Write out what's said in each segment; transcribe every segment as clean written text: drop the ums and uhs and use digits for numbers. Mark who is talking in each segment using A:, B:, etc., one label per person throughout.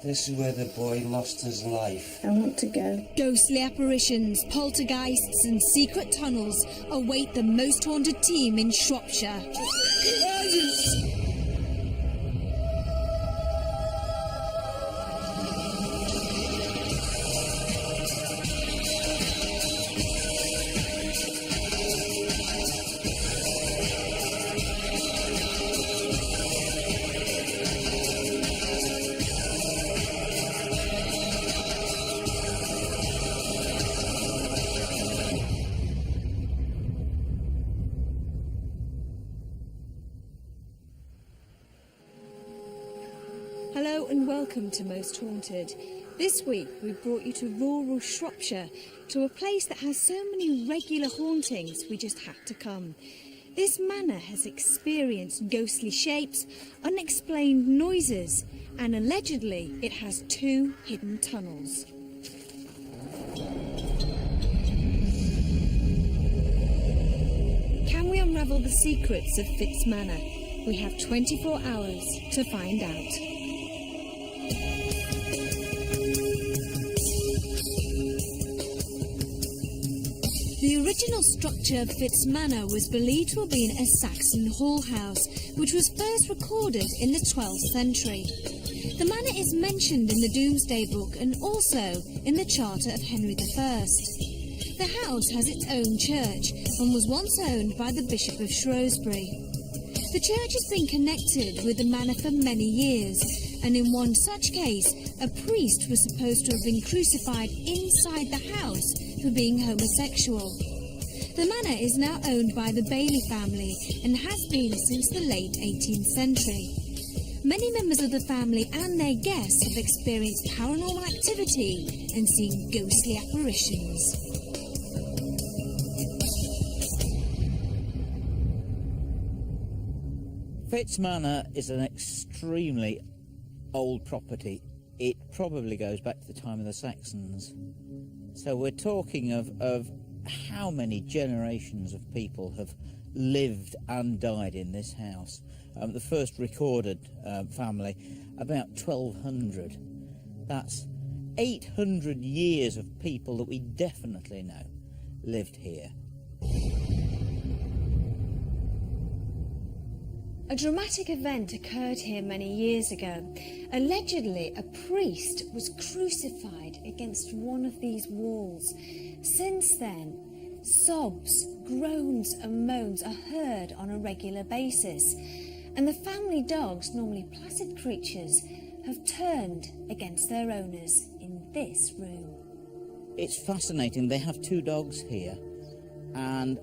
A: This is where the boy lost his life.
B: I want to go.
C: Ghostly apparitions, poltergeists and secret tunnels await the most haunted team in Shropshire. Hello and welcome to Most Haunted. This week we've brought you to rural Shropshire, to a place that has so many regular hauntings we just had to come. This manor has experienced ghostly shapes, unexplained noises, and allegedly it has 2 hidden tunnels. Can we unravel the secrets of Fitz Manor? We have 24 hours to find out. The original structure of Fitz Manor was believed to have been a Saxon hall house, which was first recorded in the 12th century. The manor is mentioned in the Domesday Book and also in the Charter of Henry I. The house has its own church and was once owned by the Bishop of Shrewsbury. The church has been connected with the manor for many years, and in one such case, a priest was supposed to have been crucified inside the house for being homosexual. The manor is now owned by the Bailey family and has been since the late 18th century. Many members of the family and their guests have experienced paranormal activity and seen ghostly apparitions.
D: Fitz Manor is an extremely old property. It probably goes back to the time of the Saxons. So we're talking of how many generations of people have lived and died in this house. The first recorded family, about 1200. That's 800 years of people that we definitely know lived here.
C: A dramatic event occurred here many years ago. Allegedly, a priest was crucified against one of these walls. Since then, sobs, groans and moans are heard on a regular basis, and the family dogs, normally placid creatures, have turned against their owners in this room.
D: It's fascinating. They have 2 dogs here, and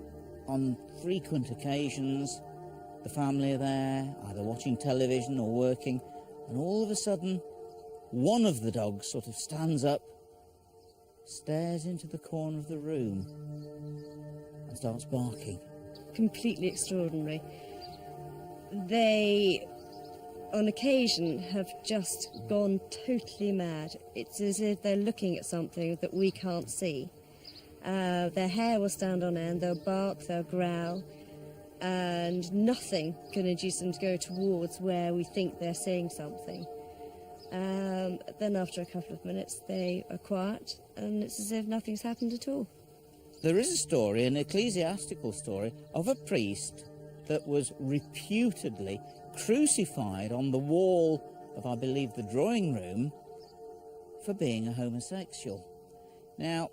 D: on frequent occasions the family are there, either watching television or working, and all of a sudden, one of the dogs sort of stands up, stares into the corner of the room, and starts barking.
E: Completely extraordinary. They, on occasion, have just gone totally mad. It's as if they're looking at something that we can't see. Their hair will stand on end, they'll bark, they'll growl, and nothing can induce them to go towards where we think they're seeing something. Then after a couple of minutes they are quiet and it's as if nothing's happened at all.
D: There is a story, an ecclesiastical story, of a priest that was reputedly crucified on the wall of, I believe, the drawing room for being a homosexual. Now,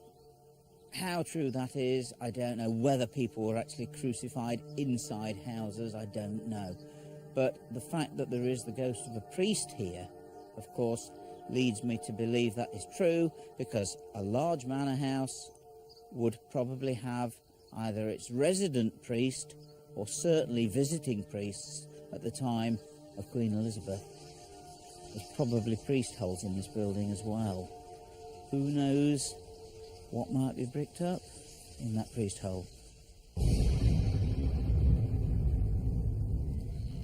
D: how true that is, I don't know. Whether people were actually crucified inside houses, I don't know. But the fact that there is the ghost of a priest here, of course, leads me to believe that is true, because a large manor house would probably have either its resident priest or certainly visiting priests at the time of Queen Elizabeth. There's probably priest holes in this building as well. Who knows what might be bricked up in that priest hole?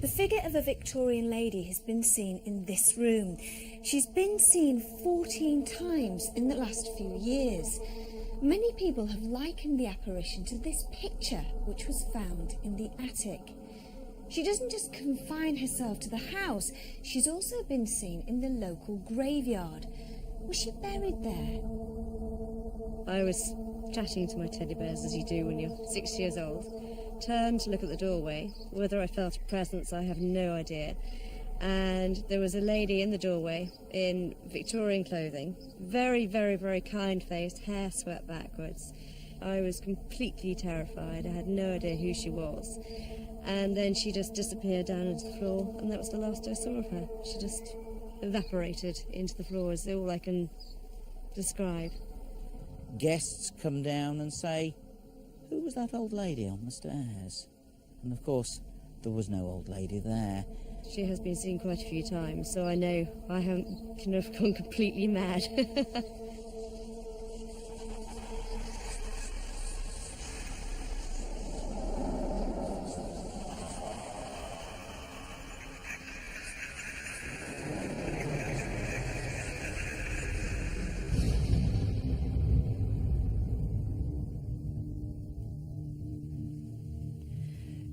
C: The figure of a Victorian lady has been seen in this room. She's been seen 14 times in the last few years. Many people have likened the apparition to this picture, which was found in the attic. She doesn't just confine herself to the house, she's also been seen in the local graveyard. Was she buried there?
E: I was chatting to my teddy bears, as you do when you're 6 years old. Turned to look at the doorway. Whether I felt a presence, I have no idea. And there was a lady in the doorway in Victorian clothing. Very, very, very kind-faced, hair swept backwards. I was completely terrified. I had no idea who she was. And then she just disappeared down into the floor, and that was the last I saw of her. She just evaporated into the floor, is all I can describe.
D: Guests come down and say, "Who was that old lady on the stairs?" And of course, there was no old lady there.
E: She has been seen quite a few times, so I know I haven't kind of gone completely mad.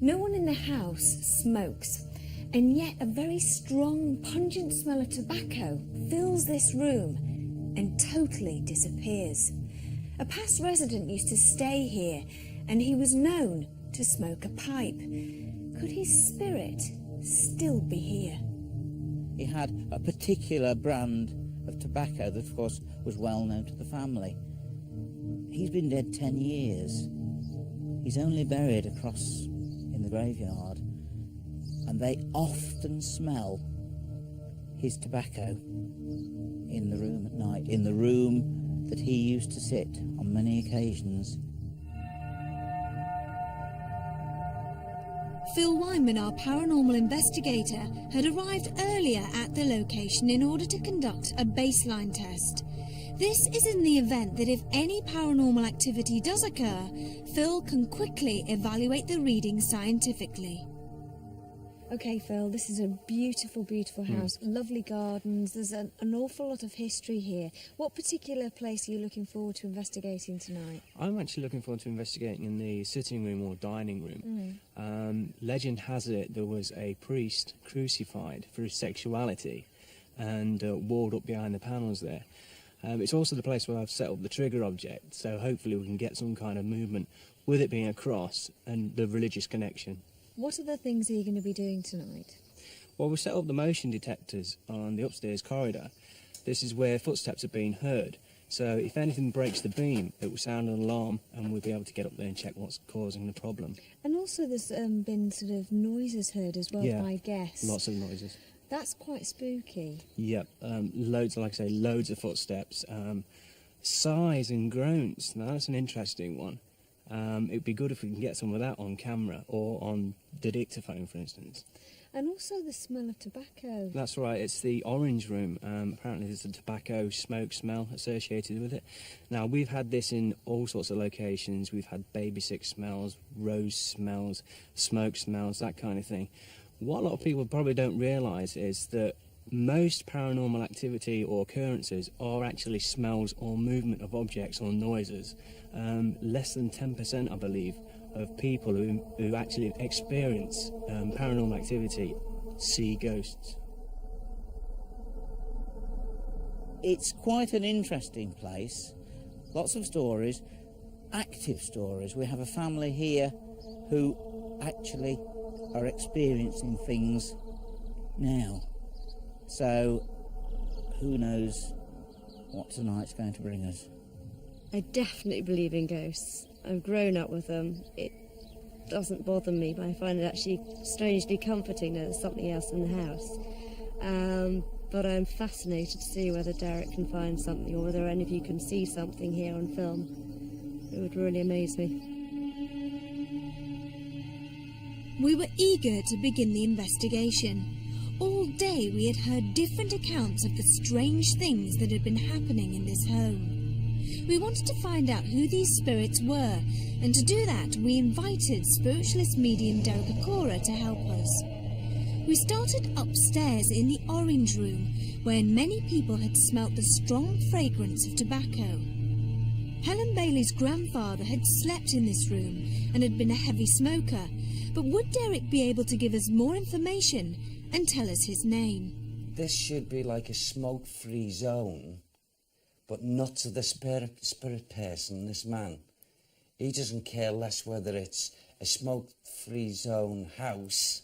C: No one in the house smokes, and yet a very strong, pungent smell of tobacco fills this room and totally disappears. A past resident used to stay here, and he was known to smoke a pipe. Could his spirit still be here?
D: He had a particular brand of tobacco that, of course, was well known to the family. He's been dead 10 years. He's only buried across in the graveyard, and they often smell his tobacco in the room at night, in the room that he used to sit on many occasions.
C: Phil Wyman, our paranormal investigator, had arrived earlier at the location in order to conduct a baseline test. This is in the event that if any paranormal activity does occur, Phil can quickly evaluate the readings scientifically. Okay, Phil, this is a beautiful, beautiful house. Lovely gardens. There's an awful lot of history here. What particular place are you looking forward to investigating tonight?
B: I'm actually looking forward to investigating in the sitting room or dining room. Legend has it there was a priest crucified for his sexuality and walled up behind the panels there. It's also the place where I've set up the trigger object, so hopefully we can get some kind of movement with it being a cross and the religious connection.
C: What other things are you going to be doing tonight?
B: Well, we set up the motion detectors on the upstairs corridor. This is where footsteps are being heard, so if anything breaks the beam, it will sound an alarm and we'll be able to get up there and check what's causing the problem.
C: And also there's been sort of noises heard as well by guests.
B: Lots of noises.
C: That's quite spooky.
B: Yep, loads, like I say, loads of footsteps. Sighs and groans, now that's an interesting one. It'd be good if we can get some of that on camera or on the dictaphone, for instance.
C: And also the smell of tobacco.
B: That's right, it's the orange room. Apparently there's a tobacco smoke smell associated with it. Now, we've had this in all sorts of locations. We've had baby sick smells, rose smells, smoke smells, that kind of thing. What a lot of people probably don't realise is that most paranormal activity or occurrences are actually smells or movement of objects or noises. Less than 10%, I believe, of people who actually experience paranormal activity see ghosts.
D: It's quite an interesting place. Lots of stories, active stories. We have a family here who actually are experiencing things now. So, who knows what tonight's going to bring us.
E: I definitely believe in ghosts. I've grown up with them. It doesn't bother me, but I find it actually strangely comforting that there's something else in the house. But I'm fascinated to see whether Derek can find something or whether any of you can see something here on film. It would really amaze me.
C: We were eager to begin the investigation. All day we had heard different accounts of the strange things that had been happening in this home. We wanted to find out who these spirits were, and to do that we invited spiritualist medium Derek Akora to help us. We started upstairs in the orange room, where many people had smelt the strong fragrance of tobacco. Helen Bailey's grandfather had slept in this room and had been a heavy smoker, but would Derek be able to give us more information and tell us his name?
A: This should be like a smoke-free zone, but not to the spirit person, this man. He doesn't care less whether it's a smoke-free zone house,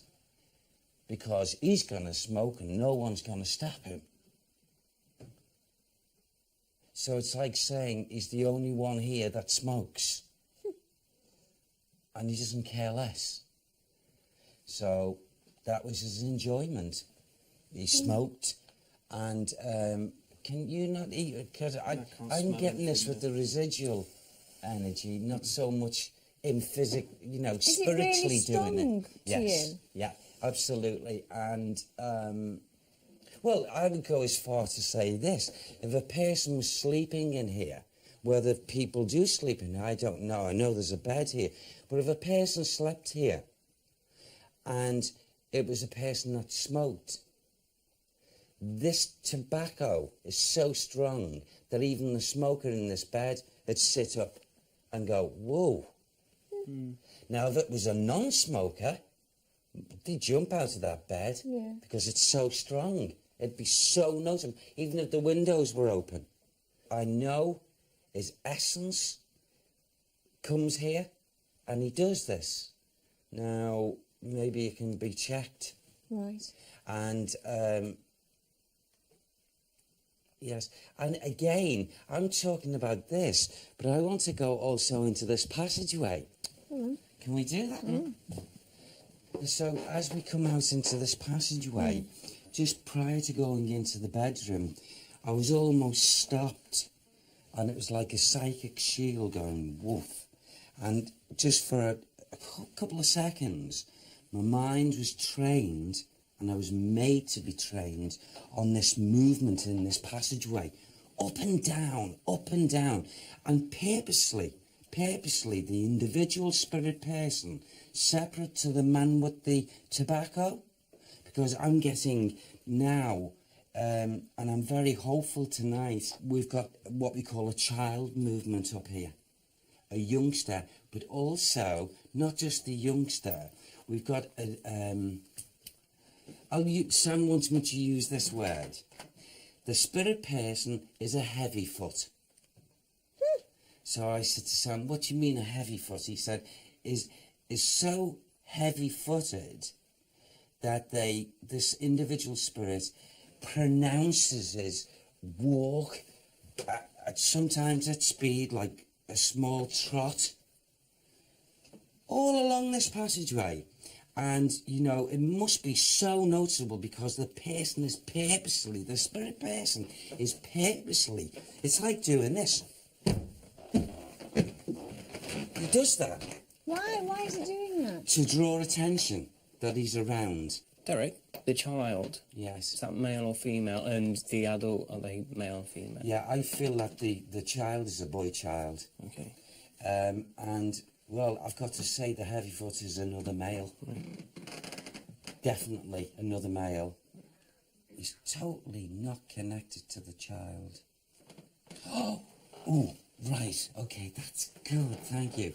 A: because he's going to smoke and no one's going to stop him. So it's like saying he's the only one here that smokes. And he doesn't care less. So that was his enjoyment. He smoked, and can you not eat? Because I'm getting this with the residual energy, not so much in spiritually doing it. Yes, yeah, absolutely. And well, I would go as far to say this: if a person was sleeping in here, whether people do sleep in here, I don't know. I know there's a bed here, but if a person slept here, and it was a person that smoked, this tobacco is so strong that even the smoker in this bed would sit up and go, whoa. Now, if it was a non-smoker, they'd jump out of that bed because it's so strong. It'd be so noticeable, even if the windows were open. I know his essence comes here, and he does this. Now, maybe it can be checked.
E: Right.
A: And yes, and again, I'm talking about this, but I want to go also into this passageway. Can we do that? So as we come out into this passageway, just prior to going into the bedroom, I was almost stopped, and it was like a psychic shield going woof. And just for a couple of seconds, my mind was trained, and I was made to be trained on this movement in this passageway, up and down, and purposely, the individual spirit person, separate to the man with the tobacco, because I'm getting now, and I'm very hopeful tonight, we've got what we call a child movement up here, a youngster, but also not just the youngster, we've got a, Sam wants me to use this word. The spirit person is a heavy foot. So I said to Sam, what do you mean a heavy foot? He said, is so heavy-footed that this individual spirit pronounces his walk sometimes at speed, like a small trot, all along this passageway. And, you know, it must be so noticeable because the person is purposely, the spirit person is purposely, it's like doing this. He does that.
E: Why? Why is he doing that?
A: To draw attention that he's around.
B: Derek, the child,
A: Yes.
B: is that male or female? And the adult, are they male or female?
A: Yeah, I feel that the child is a boy child.
B: Okay.
A: And, well, I've got to say the heavy foot is another male. Definitely another male. He's totally not connected to the child. Oh, right, okay, that's good, thank you.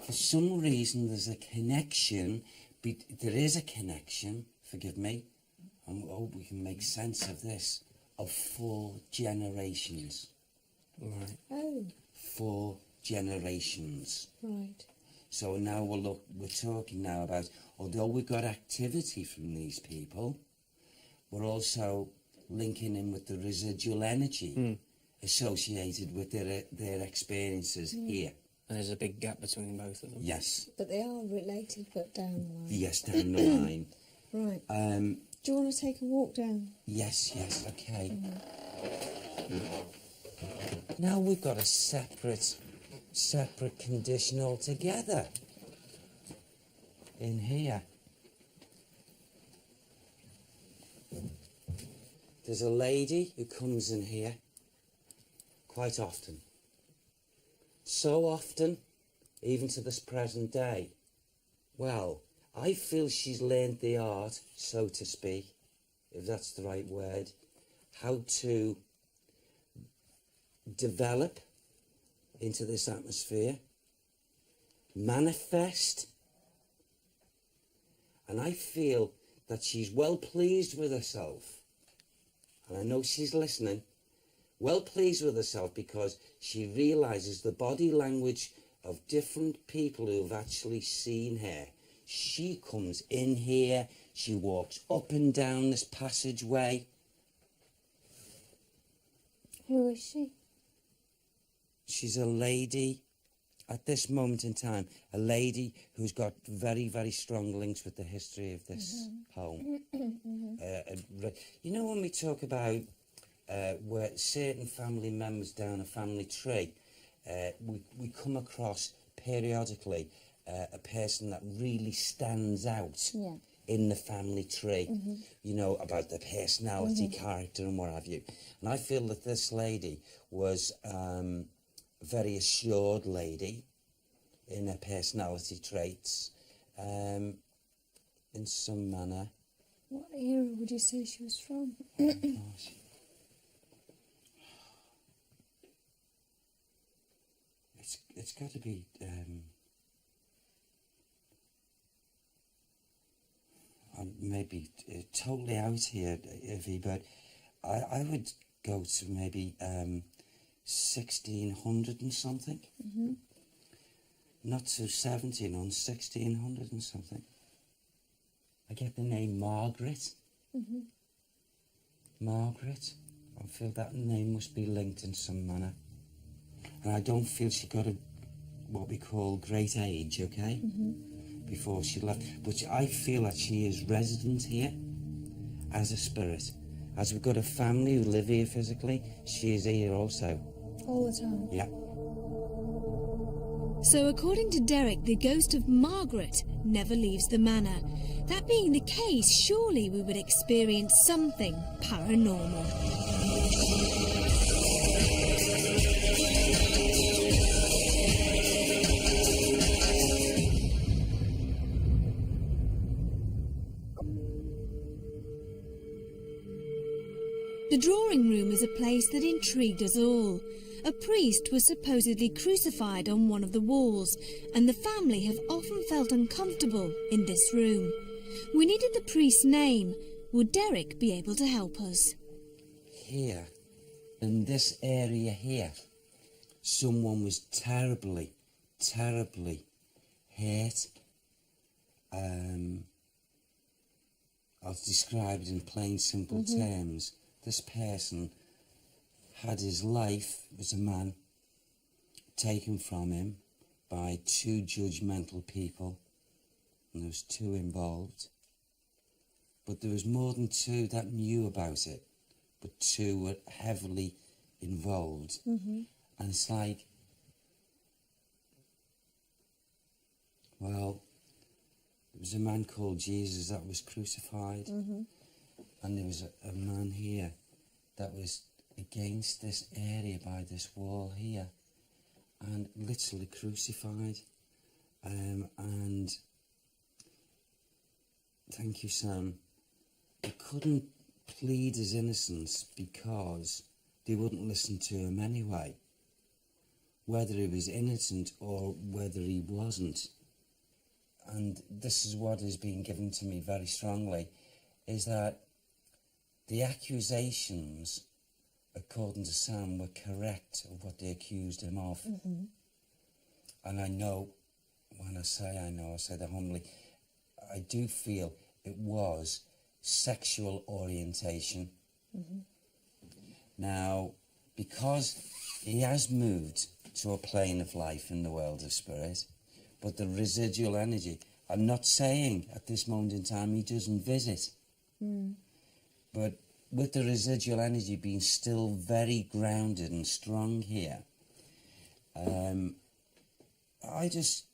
A: For some reason, there's a connection, there is a connection, forgive me, and I hope we can make sense of this, of 4 generations.
B: Right.
E: Oh,
A: 4 generations.
E: right.
A: So now we're talking now about, although we've got activity from these people, we're also linking in with the residual energy associated with their experiences here.
B: And there's a big gap between both of them.
A: Yes.
E: But they are related, but down the line.
A: Yes, down the line.
E: Right.
A: Do
E: you want to take a walk down?
A: Yes, okay. Now we've got a separate condition altogether in here. There's a lady who comes in here quite often. So often, even to this present day. Well, I feel she's learned the art, so to speak, if that's the right word, how to develop into this atmosphere, manifest, and I feel that she's well pleased with herself, and I know she's listening, well pleased with herself because she realises the body language of different people who've actually seen her. She comes in here, she walks up and down this passageway.
C: Who is she?
A: She's a lady, at this moment in time, a lady who's got very, very strong links with the history of this home. You know, when we talk about where certain family members down a family tree, we come across periodically a person that really stands out in the family tree, you know, about their personality, character and what have you. And I feel that this lady was a very assured lady in her personality traits, in some manner.
C: What era would you say she was from?
A: It's got to be I'm maybe totally out here, Ivy, but I would go to maybe 1600 and something. Not to 17, on 1600 and something. I get the name Margaret. Margaret. I feel that name must be linked in some manner. And I don't feel she got a what we call great age, okay? Before she left. But I feel that she is resident here as a spirit. As we've got a family who live here physically, she is here also.
C: All the time?
A: Yeah.
C: So according to Derek, the ghost of Margaret never leaves the manor. That being the case, surely we would experience something paranormal. The drawing room is a place that intrigued us all. A priest was supposedly crucified on one of the walls, and the family have often felt uncomfortable in this room. We needed the priest's name. Would Derek be able to help us?
A: Here, in this area here, someone was terribly, terribly hurt. I'll describe it in plain, simple terms. This person had his life as a man taken from him by two judgmental people, and there was two involved. But there was more than two that knew about it, but two were heavily involved. And it's like, well, there was a man called Jesus that was crucified, and there was a man here that was against this area by this wall here, and literally crucified. And thank you, Sam. They couldn't plead his innocence because they wouldn't listen to him anyway, whether he was innocent or whether he wasn't. And this is what has been given to me very strongly, is that the accusations, according to Sam, were correct of what they accused him of. And I know, when I say I know, I say that humbly, I do feel it was sexual orientation. Now, because he has moved to a plane of life in the world of spirit, but the residual energy, I'm not saying at this moment in time he doesn't visit, but with the residual energy being still very grounded and strong here, I just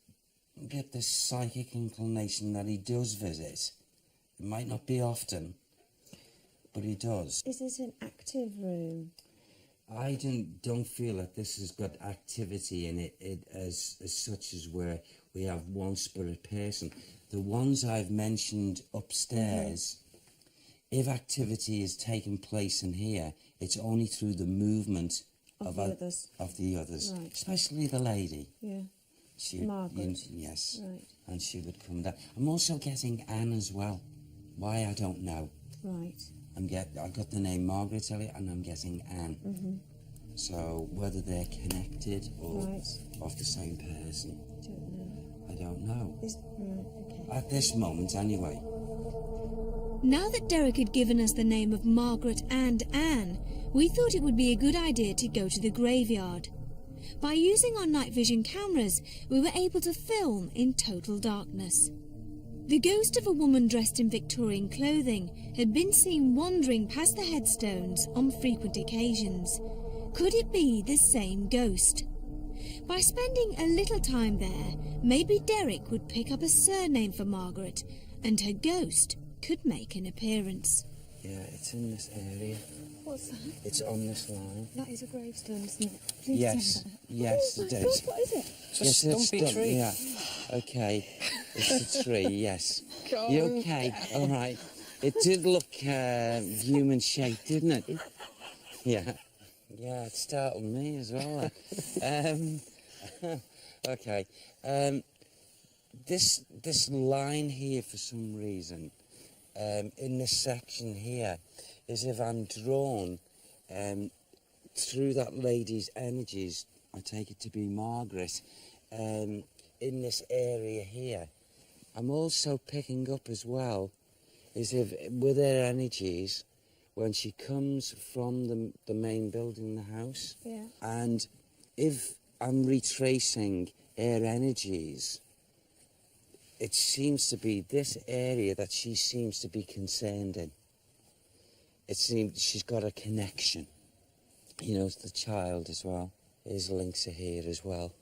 A: get this psychic inclination that he does visit. It might not be often, but he does.
E: Is it an active room?
A: I don't feel that this has got activity in it as such as where we have one spirit person. The ones I've mentioned upstairs, if activity is taking place in here, it's only through the movement
E: Of the others.
A: Of the others,
E: Right.
A: especially the lady.
E: Yeah.
A: She,
E: Margaret.
A: yes.
E: Right.
A: And she would come down. I'm also getting Anne as well. Why, I don't know.
E: Right.
A: I got the name Margaret Elliot and I'm getting Anne.
E: Mm-hmm.
A: So whether they're connected or
E: Right.
A: of the same person,
E: Don't know.
A: I don't know.
E: Right, okay.
A: At this moment, anyway.
C: Now that Derek had given us the name of Margaret and Anne, we thought it would be a good idea to go to the graveyard. By using our night vision cameras, we were able to film in total darkness. The ghost of a woman dressed in Victorian clothing had been seen wandering past the headstones on frequent occasions. Could it be the same ghost? By spending a little time there, maybe Derek would pick up a surname for Margaret, and her ghost could make an appearance.
A: Yeah, it's in this area.
E: What's that?
A: It's on this line.
E: That is a gravestone, isn't it? Please
A: Yes,
E: tell me that.
A: yes, it is.
E: What is it?
B: It's a stumpy tree.
A: Yeah. Okay. It's a tree, yes. You okay? All right. It did look human shaped, didn't it? Yeah. Yeah, it startled me as well. Okay. This line here, for some reason, in this section here, is if I'm drawn through that lady's energies, I take it to be Margaret, in this area here. I'm also picking up as well, is if with her energies, when she comes from the main building, the house,
E: Yeah.
A: and if I'm retracing her energies, it seems to be this area that she seems to be concerned in. It seems she's got a connection. You know, the child as well. His links are here as well.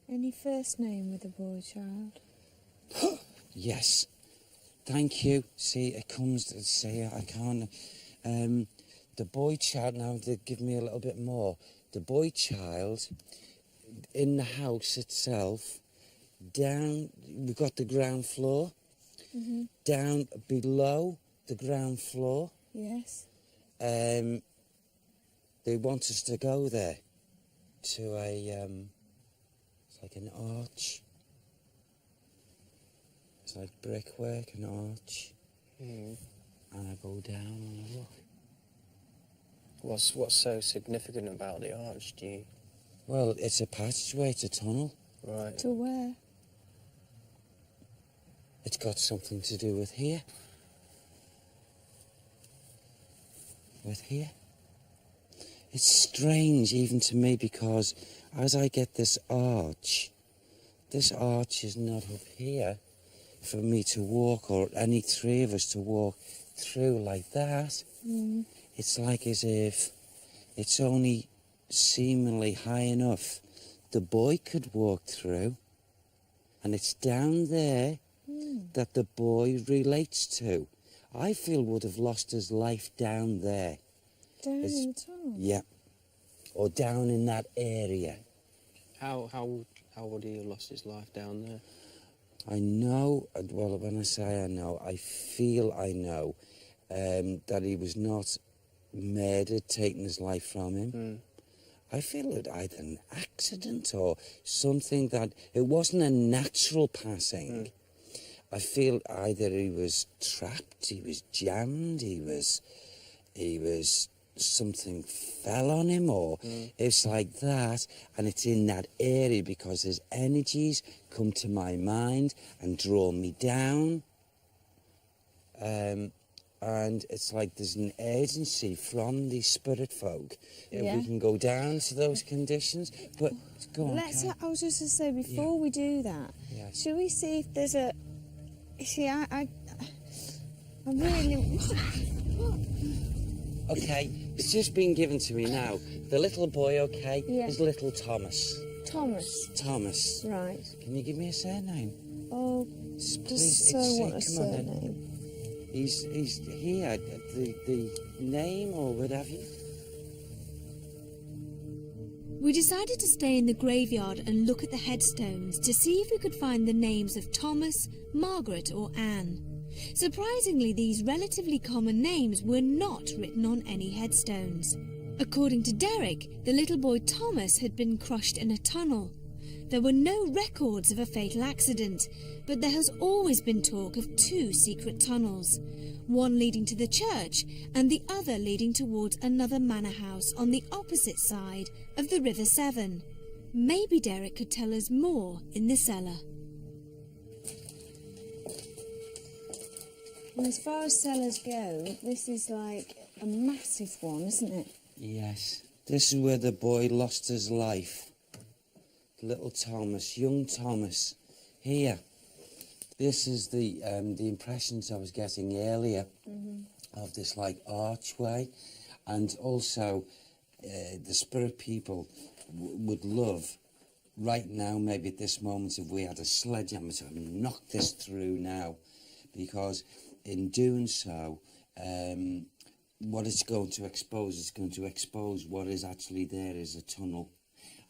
E: Any first name with the boy child?
A: Yes. Thank you. See, it comes to say I can't. The boy child, now they give me a little bit more. The boy child in the house itself, down, we've got the ground floor.
E: Mm-hmm.
A: Down below the ground floor,
E: Yes.
A: they want us to go there to a, it's like an arch. It's like brickwork, an arch.
B: Mm.
A: And I go down and I look.
B: What's so significant about the arch, do you...
A: Well, it's a passageway, it's a tunnel.
B: Right.
E: To where?
A: It's got something to do with here. With here. It's strange even to me because as I get this arch is not up here for me to walk or any three of us to walk through like that.
E: Mm.
A: It's like as if it's only seemingly high enough the boy could walk through, and it's down there that the boy relates to. I feel would have lost his life down there.
E: Down
A: It's-
E: in the tunnel?
A: Yeah. Or down in that area.
B: How would he have lost his life down there?
A: I know, well, when I say I know, I feel I know that he was not murdered, taking his life from him.
B: Mm.
A: I feel it either an accident or something that it wasn't a natural passing.
B: Mm.
A: I feel either he was trapped, he was jammed, he was something fell on him, or it's like that, and it's in that area because his energies come to my mind and draw me down. And it's like there's an urgency from the spirit folk if
E: Yeah.
A: we can go down to those conditions. But go on,
E: Let's.
A: Karen.
E: I was just to say before we do that,
A: Yes.
E: should we see if there's a? See, I'm really.
A: Okay, it's just been given to me now. The little boy, okay,
E: Yeah.
A: is little Thomas.
E: Thomas.
A: Thomas.
E: Right.
A: Can you give me a surname?
E: Oh,
A: Please,
E: just so
A: it's-
E: want a
A: come on then.
E: surname.
A: He's here, the name or whatever.
C: We decided to stay in the graveyard and look at the headstones to see if we could find the names of Thomas, Margaret or Anne. Surprisingly, these relatively common names were not written on any headstones. According to Derek, the little boy Thomas had been crushed in a tunnel. There were no records of a fatal accident, but there has always been talk of 2 secret tunnels, one leading to the church and the other leading towards another manor house on the opposite side of the River Severn. Maybe Derek could tell us more in the cellar.
E: Well, as far as cellars go, this is like a massive one, isn't it?
A: Yes. This is where the boy lost his life. Little Thomas, young Thomas. Here. This is the impressions I was getting earlier of this, like, archway. And also, the spirit people would love, right now, maybe at this moment, if we had a sledgehammer to knock this through now. Because in doing so, what it's going to expose what is actually there is a tunnel.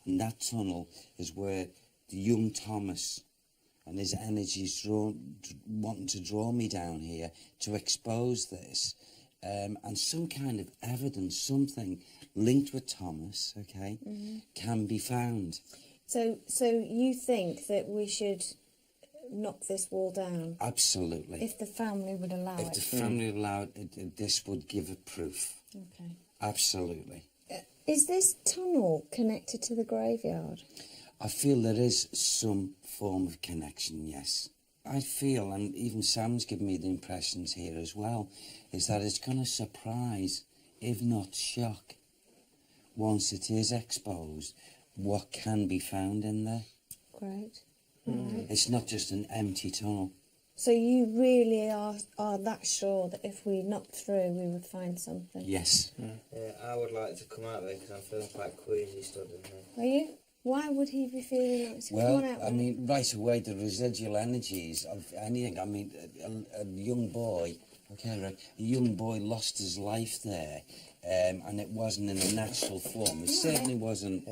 A: And that tunnel is where the young Thomas and his energies wanting to draw me down here to expose this. And some kind of evidence, something linked with Thomas, okay, can be found.
E: So you think that we should knock this wall down?
A: Absolutely.
E: If the family would allow it?
A: If the family allowed it, this would give a proof.
E: Okay.
A: Absolutely.
E: Is this tunnel connected to the graveyard?
A: I feel there is some form of connection, yes. I feel, and even Sam's given me the impressions here as well, is that it's going to surprise, if not shock, once it is exposed, what can be found in there.
E: Great.
A: It's not just an empty tunnel.
E: So you really are that sure that if we knocked through, we would find something?
A: Yes.
F: Yeah, I would like to come out there because I'm feeling quite queasy stood in here.
E: Are you? Why would he be feeling like this?
A: Well,
E: Come on out,
A: I mean, right away, the residual energies of anything. I mean, a young boy, okay, right, a young boy lost his life there, and it wasn't in a natural form. It certainly wasn't.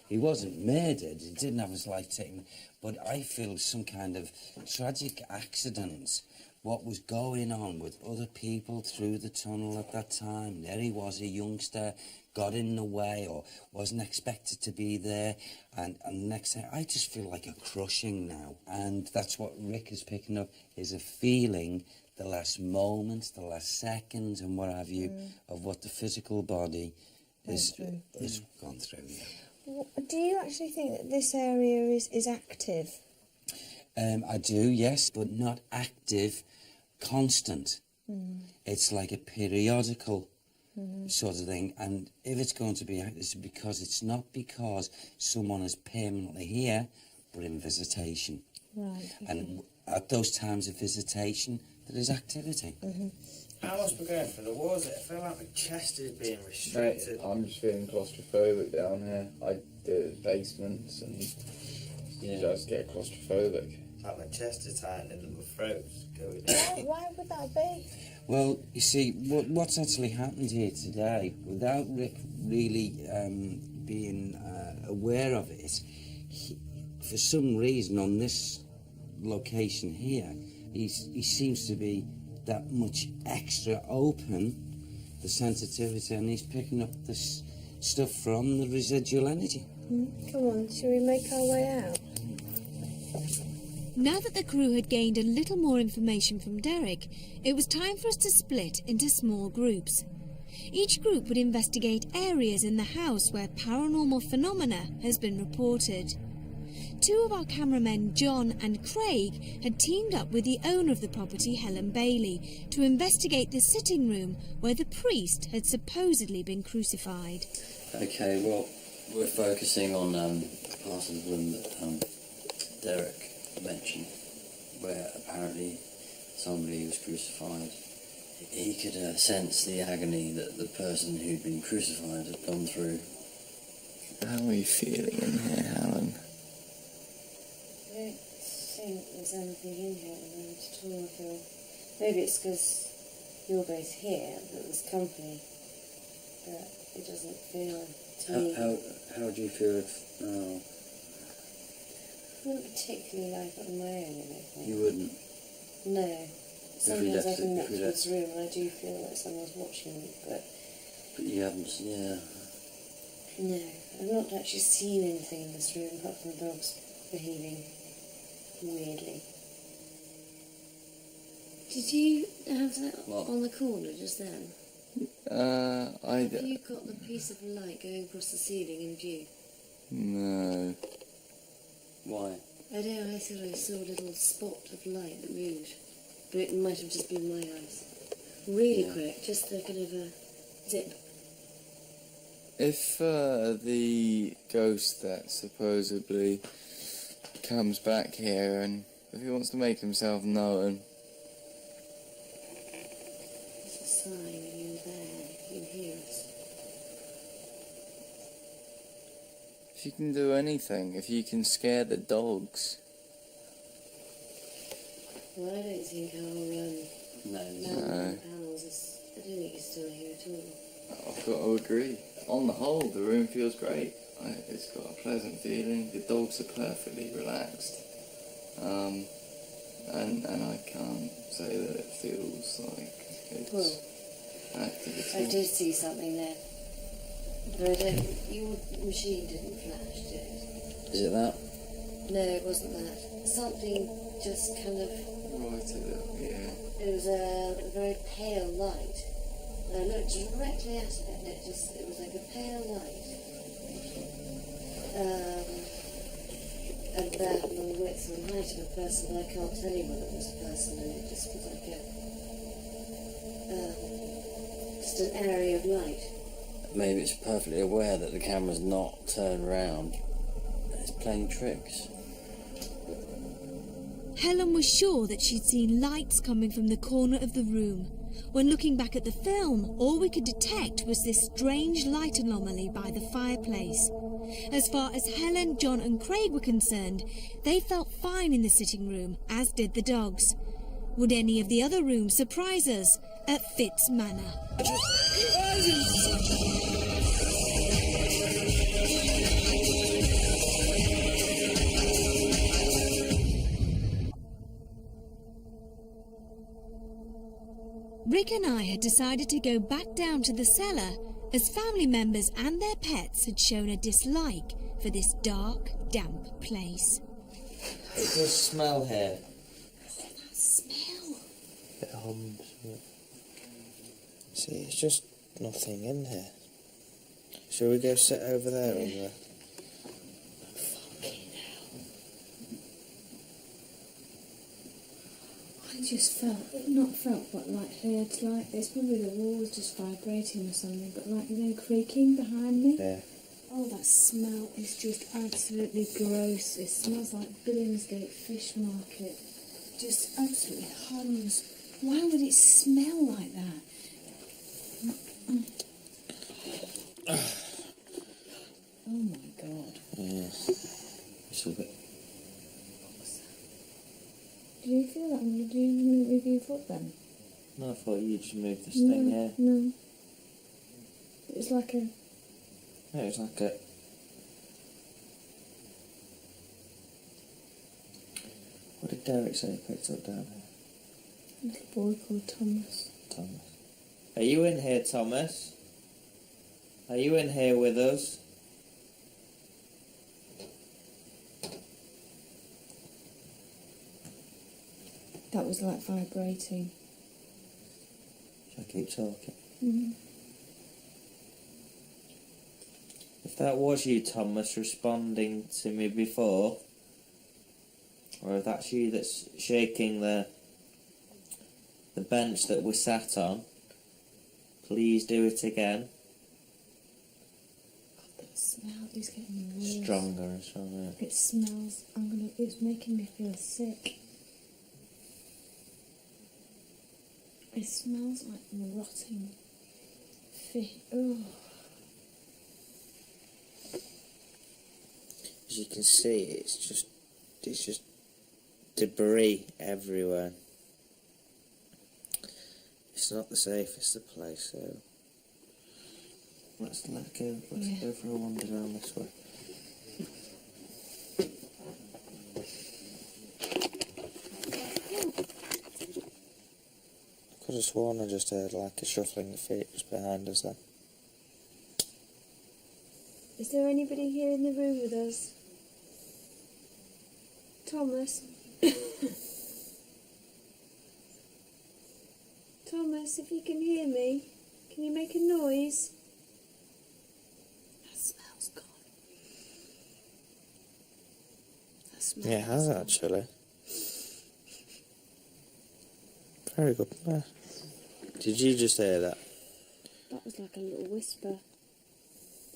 A: He wasn't murdered. He didn't have his life taken. But I feel some kind of tragic accident. What was going on with other people through the tunnel at that time? There he was, a youngster, got in the way or wasn't expected to be there. And next thing, I just feel like a crushing now. And that's what Rick is picking up, is a feeling, the last moments, the last seconds and what have you, of what the physical body is gone through. Yeah.
E: Do you actually think that this area is active?
A: I do, yes, but not active, constant. It's like a periodical sort of thing. And if it's going to be active, it's not because someone is permanently here, but in visitation.
E: Right. Okay.
A: And at those times of visitation, there is activity.
F: I must be going through the walls. I feel like my chest is being restricted.
G: Mate, I'm just feeling claustrophobic down here. I do basements and you just get claustrophobic.
F: Like my chest is tightening and my throat's going in.
E: Why would that be?
A: Well, you see, what's actually happened here today, without Rick really being aware of it, for some reason on this location here, he seems to be that much extra open, the sensitivity, and he's picking up this stuff from the residual energy.
E: Come on, shall we make our way out?
C: Now that the crew had gained a little more information from Derek, it was time for us to split into small groups. Each group would investigate areas in the house where paranormal phenomena has been reported. Two of our cameramen, John and Craig, had teamed up with the owner of the property, Helen Bailey, to investigate the sitting room where the priest had supposedly been crucified.
H: Okay, well, we're focusing on part of the room that Derek mentioned, where apparently somebody was crucified. He could sense the agony that the person who'd been crucified had gone through.
G: How are you feeling in here, Alan?
E: I don't think there's anything in here at the moment at all. I feel maybe it's because you're both here that there's company, but it doesn't feel to me.
H: How do you feel if...
E: I wouldn't particularly like it on my own, I don't think.
H: You wouldn't?
E: No. Sometimes I can look
H: if we
E: towards the room and I do feel like someone's watching me, but...
H: But you haven't... Yeah.
E: No, I've not actually seen anything in this room apart from the dogs behaving weirdly. Did you have that
H: What?
E: on the corner just then?
G: I
E: Have you got the piece of light going across the ceiling in view?
G: no.
H: Why?
E: I don't know, I thought I saw a little spot of light that moved. But it might have just been my eyes. Really quick, just a kind of a zip.
G: If the ghost that supposedly comes back here and if he wants to make himself known,
E: It's a sign that you're there, you can hear us.
G: if you can do anything, if you can scare the dogs.
E: Well, I don't think our
H: No.
E: man panels is... I don't think he's still here at all.
G: I've got to agree. On the whole, the room feels great. It's got a pleasant feeling. The dogs are perfectly relaxed. And I can't say that it feels like it's activity.
E: I did see something there. But I don't... Your machine didn't flash, did it?
H: Is it that?
E: No, it wasn't that. Something just kind of...
G: Right a little, yeah.
E: It was a very pale light. And I looked directly at it and it was like a pale light. About the width and height of a person, but I can't tell you whether it was a person, and it just was like just an area of light.
H: Maybe it's perfectly aware that the camera's not turned round. It's playing tricks.
C: Helen was sure that she'd seen lights coming from the corner of the room. When looking back at the film, all we could detect was this strange light anomaly by the fireplace. As far as Helen, John and Craig were concerned, they felt fine in the sitting room, as did the dogs. Would any of the other rooms surprise us at Fitz Manor? Rick and I had decided to go back down to the cellar as family members and their pets had shown a dislike for this dark, damp place.
A: It does smell here.
C: That smell.
B: It hums.
F: See, it's just nothing in here. Shall we go sit over there in the...
I: I just felt but like it's probably the walls just vibrating or something, but like, you know, creaking behind me.
F: Yeah.
I: Oh, that smell is just absolutely gross. It smells like Billingsgate Fish Market. Just absolutely hums. Why would it smell like that? Oh my god.
F: Yeah.
A: It's a bit...
I: Did you feel that when you move your foot then?
A: No, I thought you just moved this
I: No,
A: thing here.
I: no. It's like a...
A: No, it's like a... What did Derek say he picked up down here?
I: little boy called Thomas.
A: Thomas. Are you in here, Thomas? Are you in here with us?
I: That was like vibrating.
A: Shall I keep talking?
I: Mm.
A: If that was you, Thomas, responding to me before, or if that's you that's shaking the bench that we sat on, please do it again.
I: God, that smell is getting worse.
A: Stronger and stronger.
I: It smells. It's making me feel sick. It smells like rotting fish. Oh.
F: As you can see, it's just debris everywhere. It's not the safest of place, so
A: Let's go for a wander down this way.
F: I could have sworn I just heard like a shuffling of feet just behind us then.
I: Is there anybody here in the room with us? Thomas? Thomas, if you can hear me, can you make a noise? That smell's gone. That smell.
F: Yeah, how's that, actually? Very good. Did you just hear that?
I: That was like a little whisper.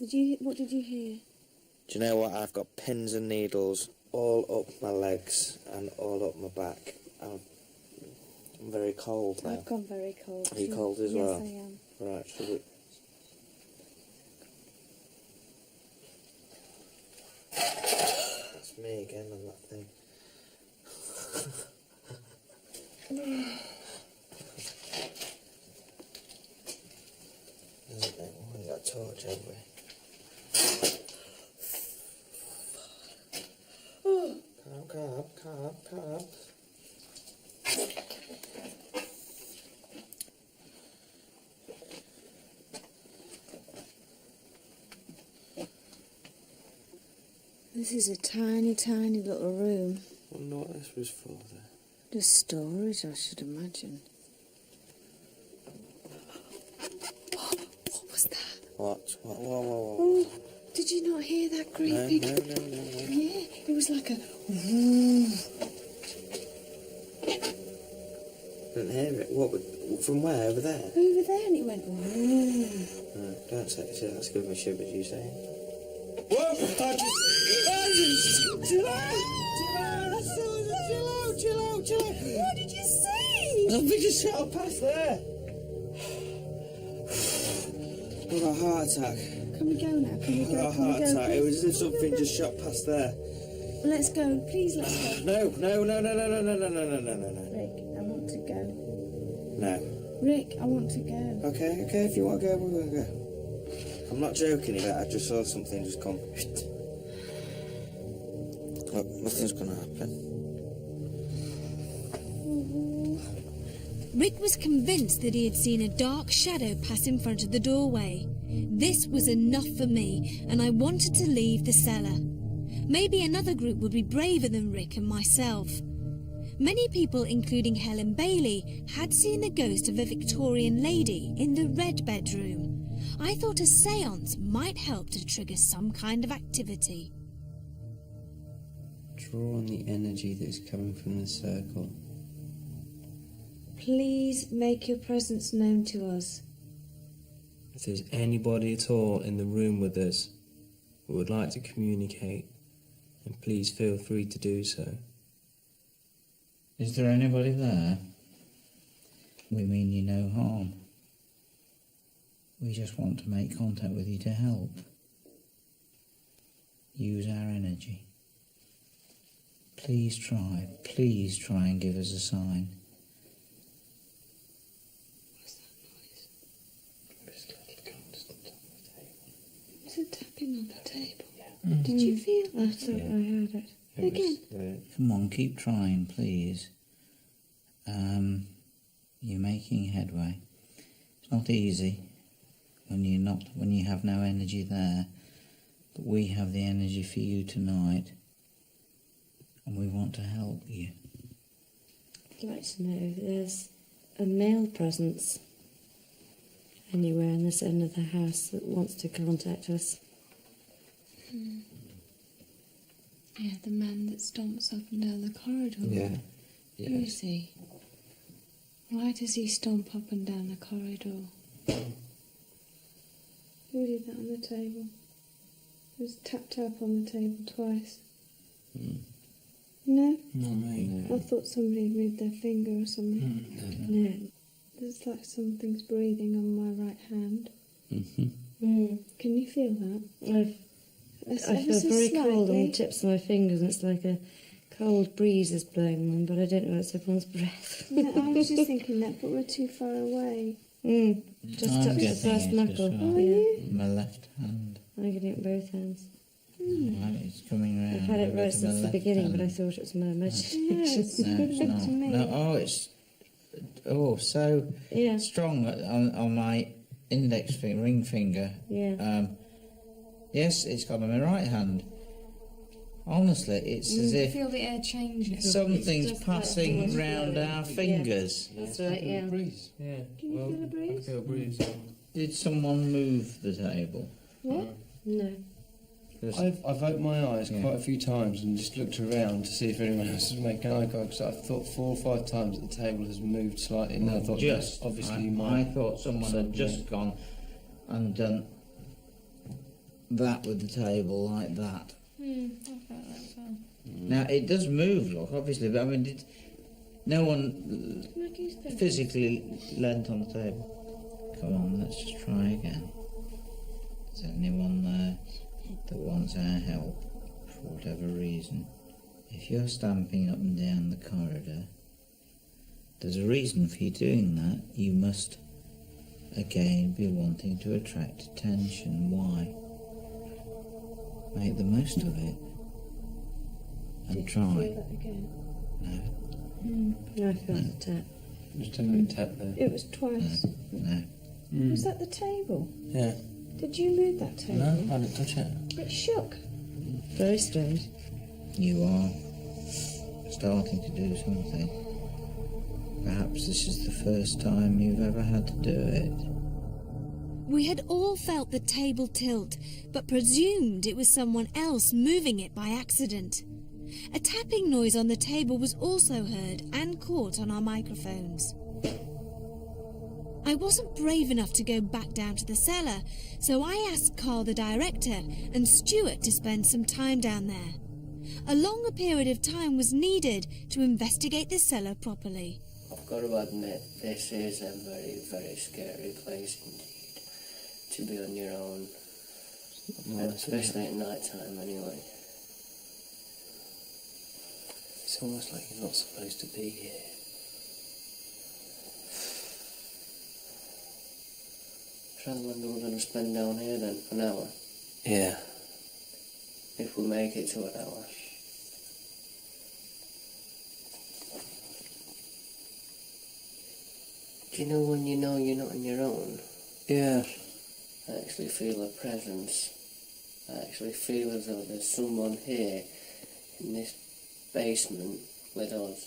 I: What did you hear?
F: Do you know what? I've got pins and needles all up my legs and all up my back. I'm very cold now.
I: I've gone very cold.
F: Are you
I: too.
F: cold as
I: yes,
F: well?
I: Yes, I am.
F: Right, should we... That's me again on that thing. Isn't it? Oh, we got a torch, haven't we? Calm.
I: This is a tiny, tiny little room.
F: I wonder what this was for, then.
I: Just storage, I should imagine. What was that?
F: What? Whoa.
I: Oh, did you not hear that great big...
F: No.
I: Yeah, it was like a...
F: Didn't hear it. What? From where? Over there?
I: Over there, and it went...
F: No, don't say it. That's giving me shivers, you saying? Whoa! Chill out!
I: What did you see?
F: Something just shot up past there. I've got a heart attack.
I: Can we go now? Can we
F: I've
I: go?
F: got a
I: Can we
F: heart
I: go?
F: attack. It was as if something just shot past there.
I: Let's go. Please, let's go.
F: No.
I: Rick, I want to go.
F: No.
I: Rick, I want to go.
F: Okay, if you want to go, we're going to go. I'm not joking here, I just saw something just come. Look, nothing's going to happen.
C: Rick was convinced that he had seen a dark shadow pass in front of the doorway. This was enough for me, and I wanted to leave the cellar. Maybe another group would be braver than Rick and myself. Many people, including Helen Bailey, had seen the ghost of a Victorian lady in the red bedroom. I thought a séance might help to trigger some kind of activity.
A: Draw on the energy that is coming from the circle.
I: Please make your presence known to us.
B: If there's anybody at all in the room with us who would like to communicate, then please feel free to do so.
D: Is there anybody there? We mean you no harm. We just want to make contact with you to help. Use our energy. Please try and give us a sign.
I: What's that noise? It's a tapping on the table.
B: Yeah.
I: Did you feel that? I thought I heard it. Again.
D: Come on, keep trying, please. You're making headway. It's not easy when you have no energy there, but we have the energy for you tonight, and we want to help you.
E: I'd like to know if there's a male presence anywhere in this end of the house that wants to contact us.
I: Yeah, the man that stomps up and down the corridor.
A: Yeah.
I: Who is he? Why does he stomp up and down the corridor? Who did that on the table? It was tap on the table twice. No?
B: Not me.
I: I thought somebody had moved their finger or something.
E: No.
I: There's like something's breathing on my right hand. Can you feel that?
E: I feel very cold on the tips of my fingers, and it's like a cold breeze is blowing them, but I don't know, it's everyone's breath.
I: Yeah, I was just thinking that, but we're too far away.
E: Just
D: I'm
E: touch the
D: getting
E: first
D: it as
E: knuckle.
D: well.
I: Are you?
D: My left hand.
E: I'm getting it in both hands.
D: Right, it's coming round.
E: I've had it
D: over
E: right
D: to my
E: since the
D: left
E: beginning, but I
D: hand.
E: thought it was my imagination.
I: Yeah, it's
D: No, it's
I: good
D: not.
I: to me.
D: No, it's so
E: Yeah.
D: strong on my index finger, ring finger.
E: Yeah.
D: Yes, it's got on my right hand. Honestly, it's as
I: You
D: if
I: feel the air changing.
D: something's
E: just like
D: passing
E: the
D: round
E: wind
D: our
E: blowing.
D: fingers.
E: That's right, yeah.
B: Breeze. Yeah.
E: Can you feel a breeze?
B: I feel a breeze.
D: Did someone move the table?
E: What? No.
D: 'Cause
B: I've opened my eyes
D: Yeah.
B: quite a few times and just looked around to see if anyone else was making eye contact. So I've thought 4 or 5 times that the table has moved slightly. And I thought,
D: just
B: obviously,
D: I thought someone had just gone and done that with the table like that.
I: I felt that as well.
D: Now it does move, look, obviously, but I mean, no one physically leant on the table. Come on, let's just try again. Is there anyone there that wants our help for whatever reason? If you're stamping up and down the corridor, there's a reason for you doing that. You must again be wanting to attract attention. Why? Make the most of it and try. No,
E: I felt the tap.
B: Just a little tap there.
E: It was twice.
D: no.
E: Was that the table?
B: Yeah.
E: Did you move that table?
B: No, I didn't touch it.
E: It shook. Very strange.
D: You are starting to do something. Perhaps this is the first time you've ever had to do it.
C: We had all felt the table tilt, but presumed it was someone else moving it by accident. A tapping noise on the table was also heard and caught on our microphones. I wasn't brave enough to go back down to the cellar, so I asked Carl, the director, and Stuart to spend some time down there. A longer period of time was needed to investigate the cellar properly.
H: I've got to admit, this is a very, very scary place indeed. To be on your own, especially at night time anyway. It's almost like you're not supposed to be here. How long are we going to spend down here then? An hour? Yeah. If we make it to an hour. Do you know when you know you're not on your own? Yeah. I actually feel a presence. I actually feel as though there's someone here in this basement with us.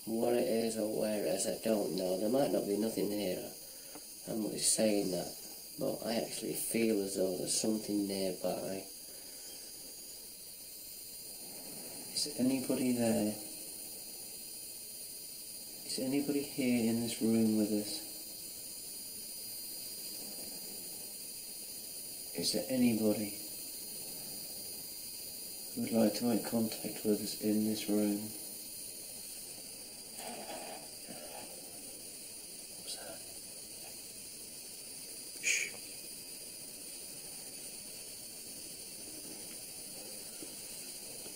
H: What it is or where it is, I don't know. There might not be nothing here. I'm not saying that. But I actually feel as though there's something nearby. Is there anybody there? Is there anybody here in this room with us? Is there anybody who would like to make contact with us in this room? What's that? Shh.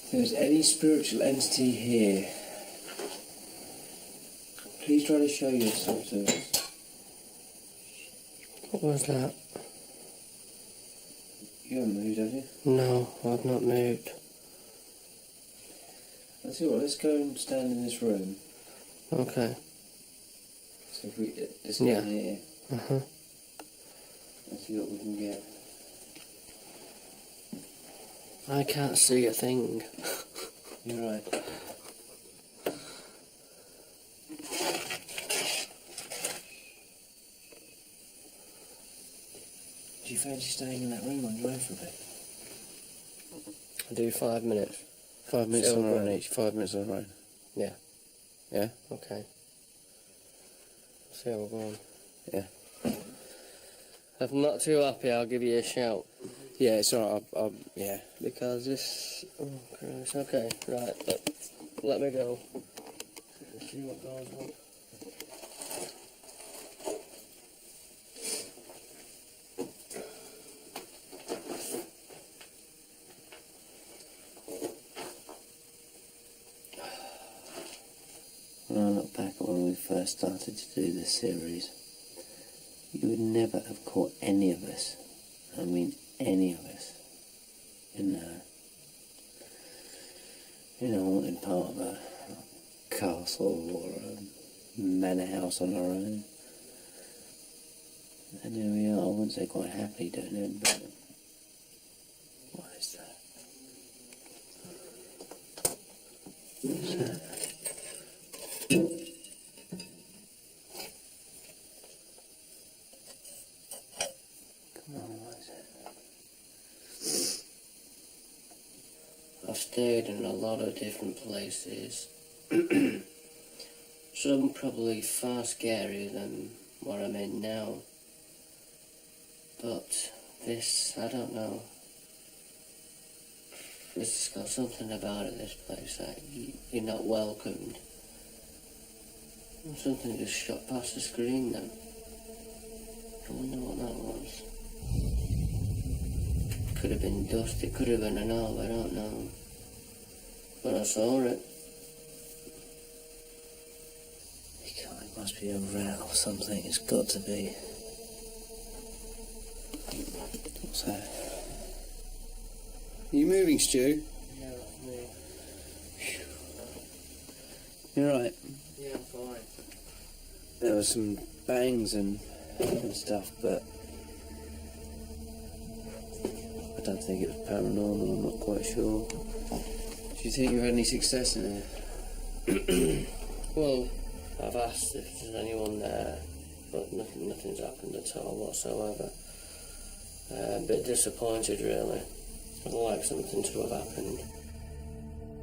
H: If there's any spiritual entity here, please try to show yourself to us. What was that? You haven't moved, have you? No, I've not moved. Let's see what. Let's go and stand in this room. Okay. So if we just get here. Let's see what we can get. I can't see a thing. You're right. Do you fancy staying in that room on your own for a bit? I'll do 5 minutes. 5 minutes on our own each. 5 minutes on our own. Yeah. Yeah? Okay. See how we're going. Yeah. If I'm not too happy, I'll give you a shout. Yeah, it's alright. Yeah. Because this... Oh, Christ. Okay, right. Let me go. Let's see what goes on. When I look back at when we first started to do this series, you would never have caught any of us, I mean any of us, in wanting part of a castle or a manor house on our own. And here we are, I wouldn't say quite happily doing it, but I've stayed in a lot of different places. Some probably far scarier than what I'm in now. But this, I don't know. It's got something about it, this place, that you're not welcomed. Something just shot past the screen then. I wonder what that was. Could have been dust, it could have been an orb, I don't know. But I saw it.
D: It must be a rat or something. It's got to be. What's that?
J: Are you moving, Stu?
H: Yeah, that's me.
J: You're right.
H: Yeah, I'm fine.
J: There were some bangs and stuff, but I don't think it was paranormal. I'm not quite sure. Do you think you had any success in it?
H: Well, I've asked if there's anyone there, but nothing's happened at all whatsoever. A bit disappointed, really. I'd like something to have happened.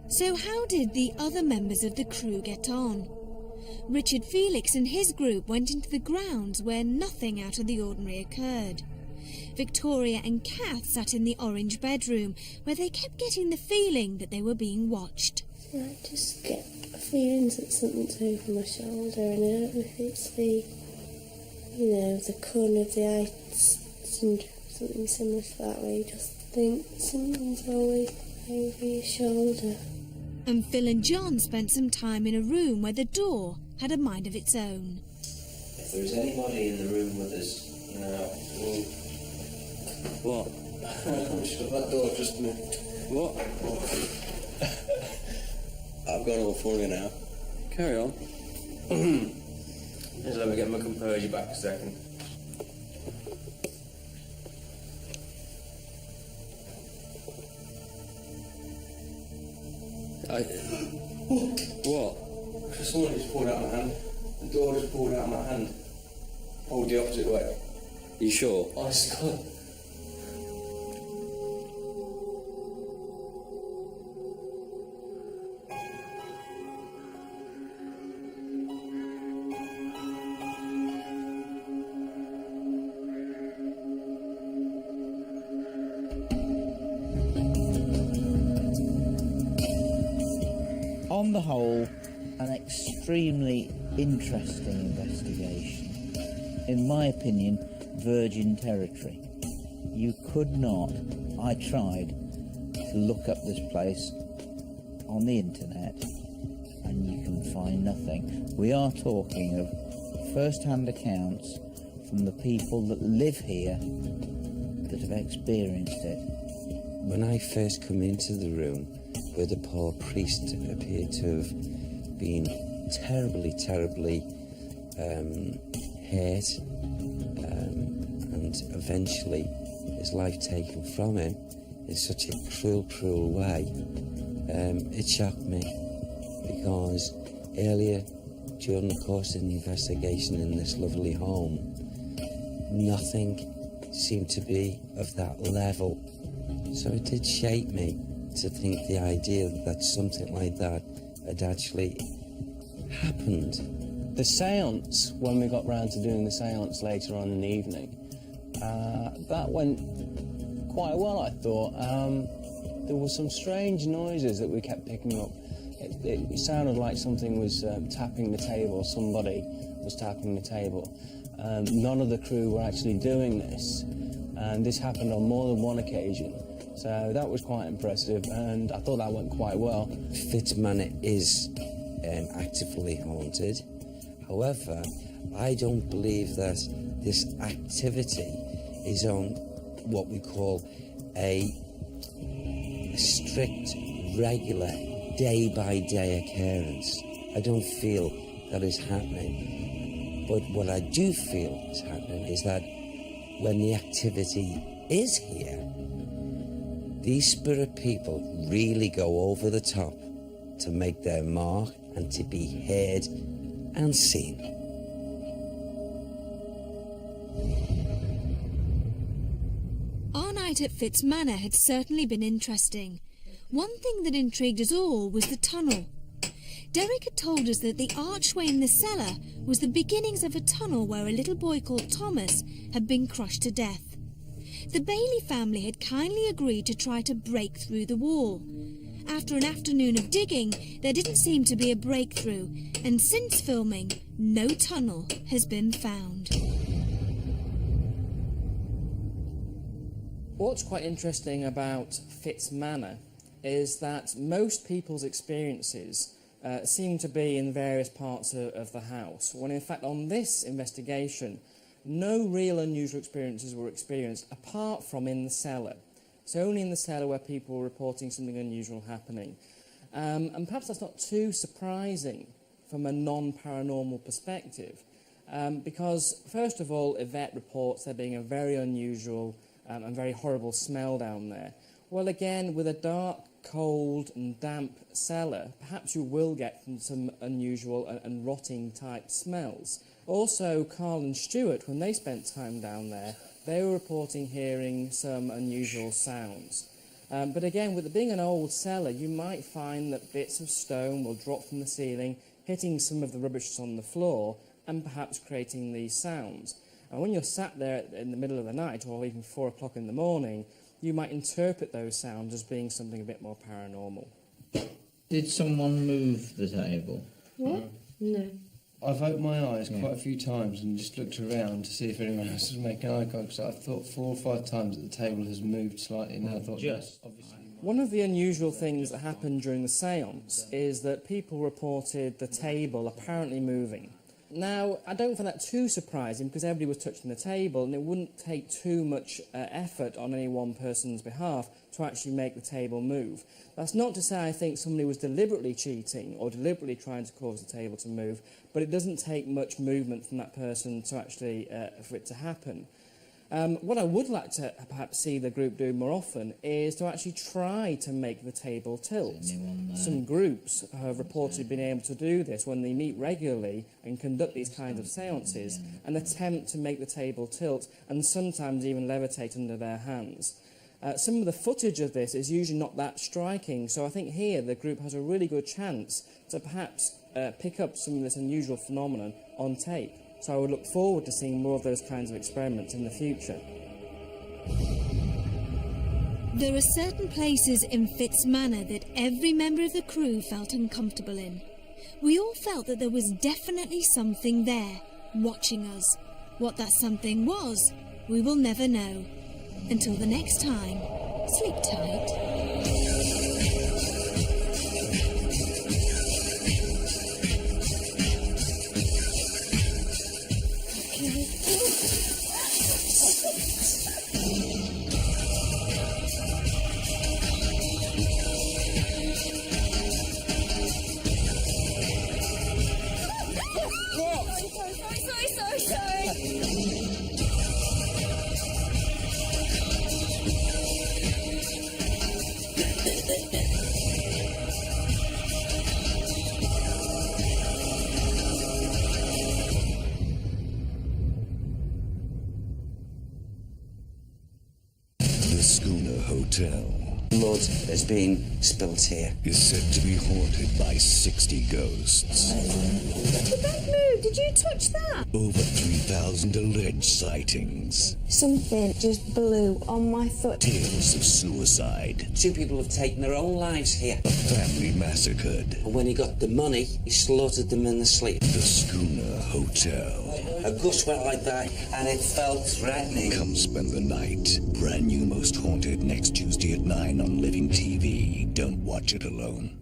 C: So how did the other members of the crew get on? Richard Felix and his group went into the grounds where nothing out of the ordinary occurred. Victoria and Kath sat in the orange bedroom, where they kept getting the feeling that they were being watched.
I: I just get a feeling that something's over my shoulder, and I don't know if it's the corner of the eye, something similar to that, where you just think something's always over your shoulder.
C: And Phil and John spent some time in a room where the door had a mind of its own.
A: If there's anybody in the room with us,
J: What?
A: I'm sure that door just moved.
J: What? I've gone all funny now. Carry on.
B: Just let me get my composure back a second.
J: What?
B: Someone just pulled out my hand. The door just pulled out my hand. Pulled the opposite way.
J: You sure?
B: Honest to God.
D: On the whole, an extremely interesting investigation. In my opinion, virgin territory. You could not, I tried to look up this place on the internet and you can find nothing. We are talking of first-hand accounts from the people that live here that have experienced it.
A: When I first come into the room, where the poor priest appeared to have been terribly hurt, and eventually his life taken from him in such a cruel way, it shocked me, because earlier during the course of the investigation in this lovely home, nothing seemed to be of that level. So it did shake me to think the idea that something like that had actually happened.
B: The seance, when we got round to doing the seance later on in the evening, that went quite well, I thought. There were some strange noises that we kept picking up. It sounded like something was tapping the table, somebody was tapping the table. None of the crew were actually doing this, and this happened on more than one occasion. So that was quite impressive, and I thought that went quite well.
A: Fitz Manor is actively haunted. However, I don't believe that this activity is on what we call a strict, regular, day-by-day occurrence. I don't feel that is happening. But what I do feel is happening is that when the activity is here, these spirit people really go over the top to make their mark and to be heard and seen.
C: Our night at Fitz Manor had certainly been interesting. One thing that intrigued us all was the tunnel. Derek had told us that the archway in the cellar was the beginnings of a tunnel where a little boy called Thomas had been crushed to death. The Bailey family had kindly agreed to try to break through the wall. After an afternoon of digging, there didn't seem to be a breakthrough, and since filming, no tunnel has been found.
B: What's quite interesting about Fitz Manor is that most people's experiences seem to be in various parts of the house, when in fact on this investigation no real unusual experiences were experienced apart from in the cellar. So only in the cellar where people were reporting something unusual happening. And perhaps that's not too surprising from a non-paranormal perspective, because first of all Yvette reports there being a very unusual and very horrible smell down there. Well, again, with a dark, cold and damp cellar, perhaps you will get some unusual and rotting type smells. Also, Carl and Stuart, when they spent time down there, they were reporting hearing some unusual sounds. But again, with it being an old cellar, you might find that bits of stone will drop from the ceiling, hitting some of the rubbish that's on the floor, and perhaps creating these sounds. And when you're sat there in the middle of the night, or even 4 o'clock in the morning, you might interpret those sounds as being something a bit more paranormal.
D: Did someone move the table?
I: What? No.
J: I've opened my eyes quite a few times and just looked around to see if anyone else was making eye contact, because I thought 4 or 5 times that the table has moved slightly, and I thought
D: Just.
J: obviously.
B: One of the unusual things that happened during the séance is that people reported the table apparently moving. Now, I don't find that too surprising because everybody was touching the table and it wouldn't take too much effort on any one person's behalf to actually make the table move. That's not to say I think somebody was deliberately cheating or deliberately trying to cause the table to move, but it doesn't take much movement from that person to actually for it to happen. What I would like to perhaps see the group do more often is to actually try to make the table tilt. Some groups have reported being able to do this when they meet regularly and conduct these kinds of seances and attempt to make the table tilt and sometimes even levitate under their hands. Some of the footage of this is usually not that striking, so I think here the group has a really good chance to perhaps pick up some of this unusual phenomenon on tape. So I would look forward to seeing more of those kinds of experiments in the future.
C: There are certain places in Fitz Manor that every member of the crew felt uncomfortable in. We all felt that there was definitely something there, watching us. What that something was, we will never know. Until the next time, sleep tight.
A: Blood has been spilt here.
K: Is said to be haunted by 60 ghosts.
I: Did that move? Did you touch that?
K: Over 3,000 alleged sightings.
I: Something just blew on my foot.
K: Tales of suicide.
A: 2 people have taken their own lives here.
K: A family massacred.
A: And when he got the money, he slaughtered them in their sleep.
K: The Schooner Hotel.
A: A gust went like that, and it felt threatening.
K: Come spend the night. Brand new Most Haunted next Tuesday at 9 on Living TV. Don't watch it alone.